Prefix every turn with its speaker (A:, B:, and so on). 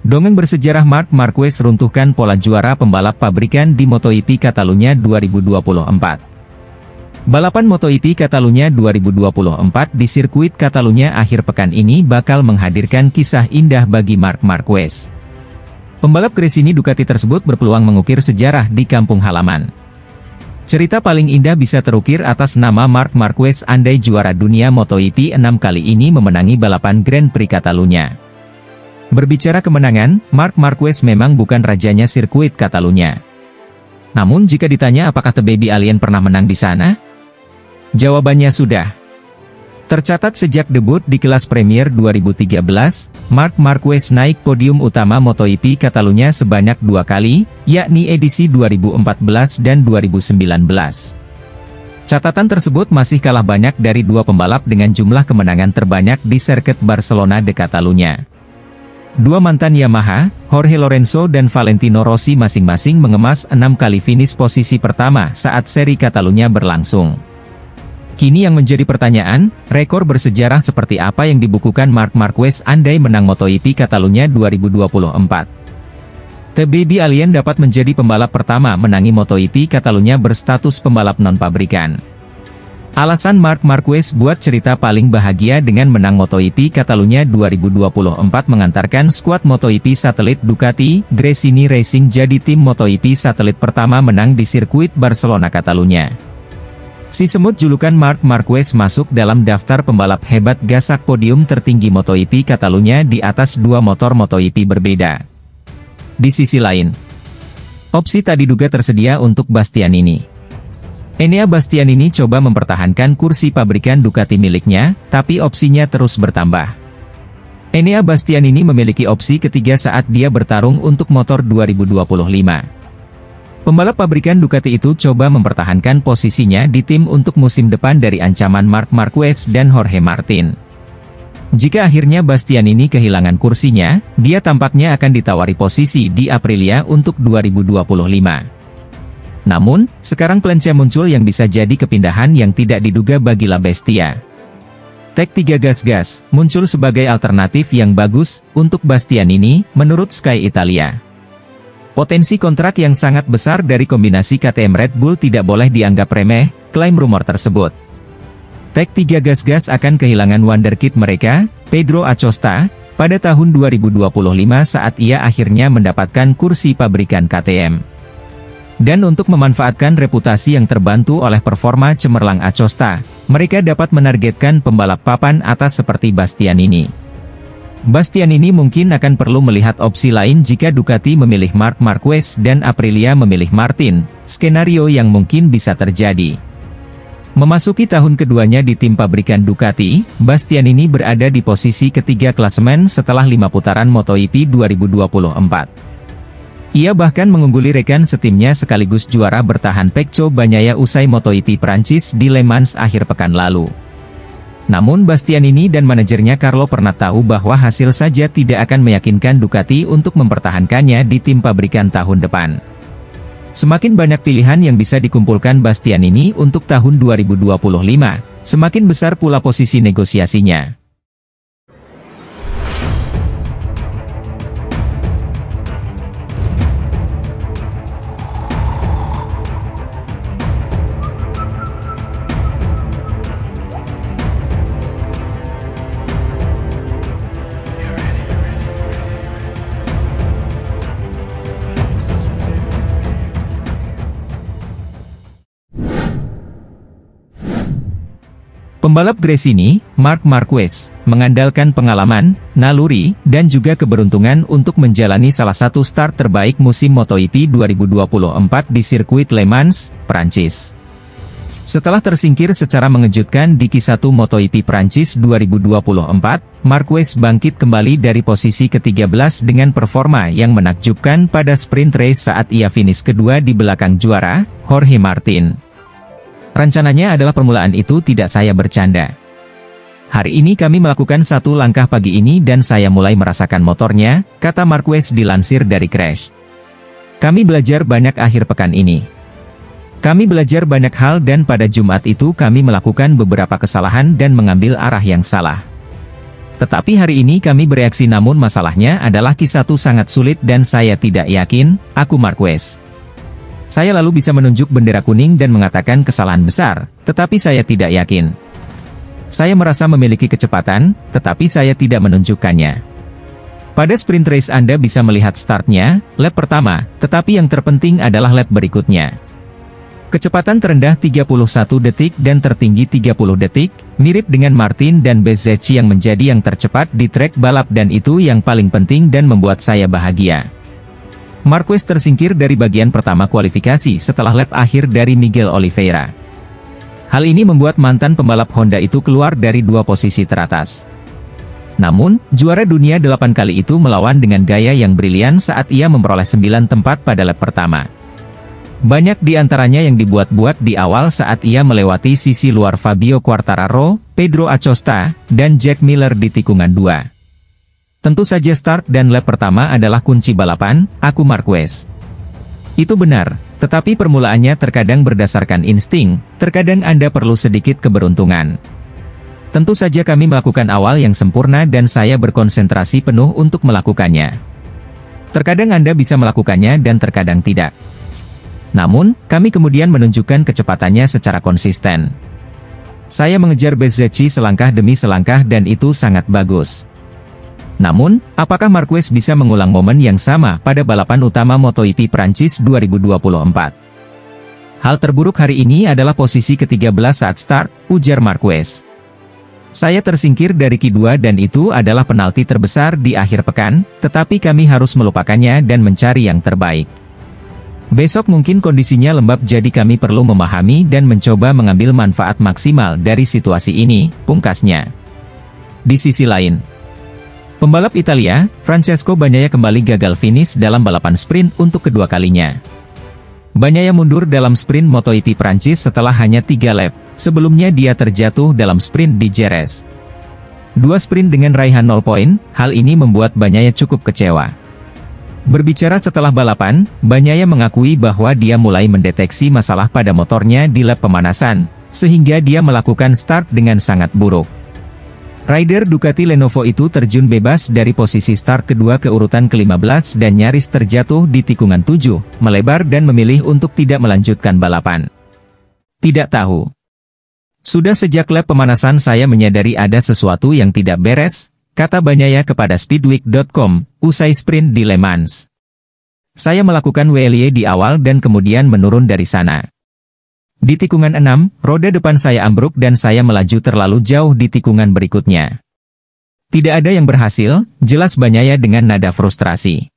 A: Dongeng bersejarah Marc Marquez runtuhkan pola juara pembalap pabrikan di MotoGP Catalunya 2024. Balapan MotoGP Catalunya 2024 di sirkuit Catalunya akhir pekan ini bakal menghadirkan kisah indah bagi Marc Marquez. Pembalap Gresini Ducati tersebut berpeluang mengukir sejarah di kampung halaman. Cerita paling indah bisa terukir atas nama Marc Marquez andai juara dunia MotoGP 6 kali ini memenangi balapan Grand Prix Catalunya. Berbicara kemenangan, Marc Marquez memang bukan rajanya sirkuit Catalunya. Namun jika ditanya apakah The Baby Alien pernah menang di sana? Jawabannya sudah. Tercatat sejak debut di kelas Premier 2013, Marc Marquez naik podium utama MotoGP Catalunya sebanyak 2 kali, yakni edisi 2014 dan 2019. Catatan tersebut masih kalah banyak dari 2 pembalap dengan jumlah kemenangan terbanyak di sirkuit Barcelona de Catalunya. 2 mantan Yamaha, Jorge Lorenzo dan Valentino Rossi masing-masing mengemas 6 kali finish posisi pertama saat seri Catalunya berlangsung. Kini yang menjadi pertanyaan, rekor bersejarah seperti apa yang dibukukan Marc Marquez andai menang MotoGP Catalunya 2024? The Baby Alien dapat menjadi pembalap pertama menangi MotoGP Catalunya berstatus pembalap non-pabrikan. Alasan Marc Marquez buat cerita paling bahagia dengan menang MotoGP Catalunya 2024 mengantarkan skuad MotoGP satelit Ducati, Gresini Racing jadi tim MotoGP satelit pertama menang di sirkuit Barcelona Catalunya. Si semut julukan Marc Marquez masuk dalam daftar pembalap hebat gasak podium tertinggi MotoGP Catalunya di atas 2 motor MotoGP berbeda. Di sisi lain, opsi tak diduga tersedia untuk Bastianini. Enea Bastianini coba mempertahankan kursi pabrikan Ducati miliknya, tapi opsinya terus bertambah. Enea Bastianini memiliki opsi ketiga saat dia bertarung untuk motor 2025. Pembalap pabrikan Ducati itu coba mempertahankan posisinya di tim untuk musim depan dari ancaman Marc Marquez dan Jorge Martin. Jika akhirnya Bastianini kehilangan kursinya, dia tampaknya akan ditawari posisi di Aprilia untuk 2025. Namun, sekarang Plancia muncul yang bisa jadi kepindahan yang tidak diduga bagi La Bestia. Tech 3 Gas muncul sebagai alternatif yang bagus untuk Bastianini, menurut Sky Italia. Potensi kontrak yang sangat besar dari kombinasi KTM Red Bull tidak boleh dianggap remeh, klaim rumor tersebut. Tech 3 Gas akan kehilangan wonderkid mereka, Pedro Acosta, pada tahun 2025 saat ia akhirnya mendapatkan kursi pabrikan KTM. Dan untuk memanfaatkan reputasi yang terbantu oleh performa cemerlang Acosta, mereka dapat menargetkan pembalap papan atas seperti Bastianini. Bastianini mungkin akan perlu melihat opsi lain jika Ducati memilih Marc Marquez dan Aprilia memilih Martin, skenario yang mungkin bisa terjadi. Memasuki tahun keduanya di tim pabrikan Ducati, Bastianini berada di posisi ketiga klasemen setelah 5 putaran MotoGP 2024. Ia bahkan mengungguli rekan setimnya sekaligus juara bertahan Pecco Bagnaia usai MotoGP Prancis di Le Mans akhir pekan lalu. Namun Bastianini dan manajernya Carlo pernah tahu bahwa hasil saja tidak akan meyakinkan Ducati untuk mempertahankannya di tim pabrikan tahun depan. Semakin banyak pilihan yang bisa dikumpulkan Bastianini untuk tahun 2025, semakin besar pula posisi negosiasinya. Pembalap Gresini, Marc Marquez, mengandalkan pengalaman, naluri, dan juga keberuntungan untuk menjalani salah satu start terbaik musim MotoGP 2024 di sirkuit Le Mans, Prancis. Setelah tersingkir secara mengejutkan di Q1 MotoGP Prancis 2024, Marquez bangkit kembali dari posisi ke-13 dengan performa yang menakjubkan pada sprint race saat ia finish kedua di belakang juara, Jorge Martin. Rencananya adalah permulaan itu tidak saya bercanda. Hari ini kami melakukan satu langkah pagi ini dan saya mulai merasakan motornya, kata Marquez dilansir dari Crash. Kami belajar banyak akhir pekan ini. Kami belajar banyak hal dan pada Jumat itu kami melakukan beberapa kesalahan dan mengambil arah yang salah. Tetapi hari ini kami bereaksi namun masalahnya adalah Q1 sangat sulit dan saya tidak yakin, aku Marquez. Saya lalu bisa menunjuk bendera kuning dan mengatakan kesalahan besar, tetapi saya tidak yakin. Saya merasa memiliki kecepatan, tetapi saya tidak menunjukkannya. Pada sprint race Anda bisa melihat startnya, lap pertama, tetapi yang terpenting adalah lap berikutnya. Kecepatan terendah 31 detik dan tertinggi 30 detik, mirip dengan Martin dan Bezzecchi yang menjadi yang tercepat di trek balap dan itu yang paling penting dan membuat saya bahagia. Marquez tersingkir dari bagian pertama kualifikasi setelah lap akhir dari Miguel Oliveira. Hal ini membuat mantan pembalap Honda itu keluar dari 2 posisi teratas. Namun, juara dunia 8 kali itu melawan dengan gaya yang brilian saat ia memperoleh 9 tempat pada lap pertama. Banyak di antaranya yang dibuat-buat di awal saat ia melewati sisi luar Fabio Quartararo, Pedro Acosta, dan Jack Miller di tikungan 2. Tentu saja start dan lap pertama adalah kunci balapan, aku Marquez. Itu benar, tetapi permulaannya terkadang berdasarkan insting, terkadang Anda perlu sedikit keberuntungan. Tentu saja kami melakukan awal yang sempurna dan saya berkonsentrasi penuh untuk melakukannya. Terkadang Anda bisa melakukannya dan terkadang tidak. Namun, kami kemudian menunjukkan kecepatannya secara konsisten. Saya mengejar Bezzecchi selangkah demi selangkah dan itu sangat bagus. Namun, apakah Marquez bisa mengulang momen yang sama pada balapan utama MotoGP Prancis 2024? Hal terburuk hari ini adalah posisi ke-13 saat start, ujar Marquez. Saya tersingkir dari Q2 dan itu adalah penalti terbesar di akhir pekan, tetapi kami harus melupakannya dan mencari yang terbaik. Besok mungkin kondisinya lembab jadi kami perlu memahami dan mencoba mengambil manfaat maksimal dari situasi ini, pungkasnya. Di sisi lain, pembalap Italia, Francesco Bagnaia kembali gagal finish dalam balapan sprint untuk kedua kalinya. Bagnaia mundur dalam sprint MotoGP Prancis setelah hanya 3 lap, sebelumnya dia terjatuh dalam sprint di Jerez. 2 sprint dengan raihan 0 poin, hal ini membuat Bagnaia cukup kecewa. Berbicara setelah balapan, Bagnaia mengakui bahwa dia mulai mendeteksi masalah pada motornya di lap pemanasan, sehingga dia melakukan start dengan sangat buruk. Rider Ducati Lenovo itu terjun bebas dari posisi start kedua ke urutan ke-15 dan nyaris terjatuh di tikungan 7, melebar dan memilih untuk tidak melanjutkan balapan. Tidak tahu. Sudah sejak lap pemanasan saya menyadari ada sesuatu yang tidak beres, kata Bagnaia kepada Speedweek.com, usai sprint di Le Mans. Saya melakukan WLY di awal dan kemudian menurun dari sana. Di tikungan 6, roda depan saya ambruk dan saya melaju terlalu jauh di tikungan berikutnya. Tidak ada yang berhasil, jelas Bagnaia dengan nada frustrasi.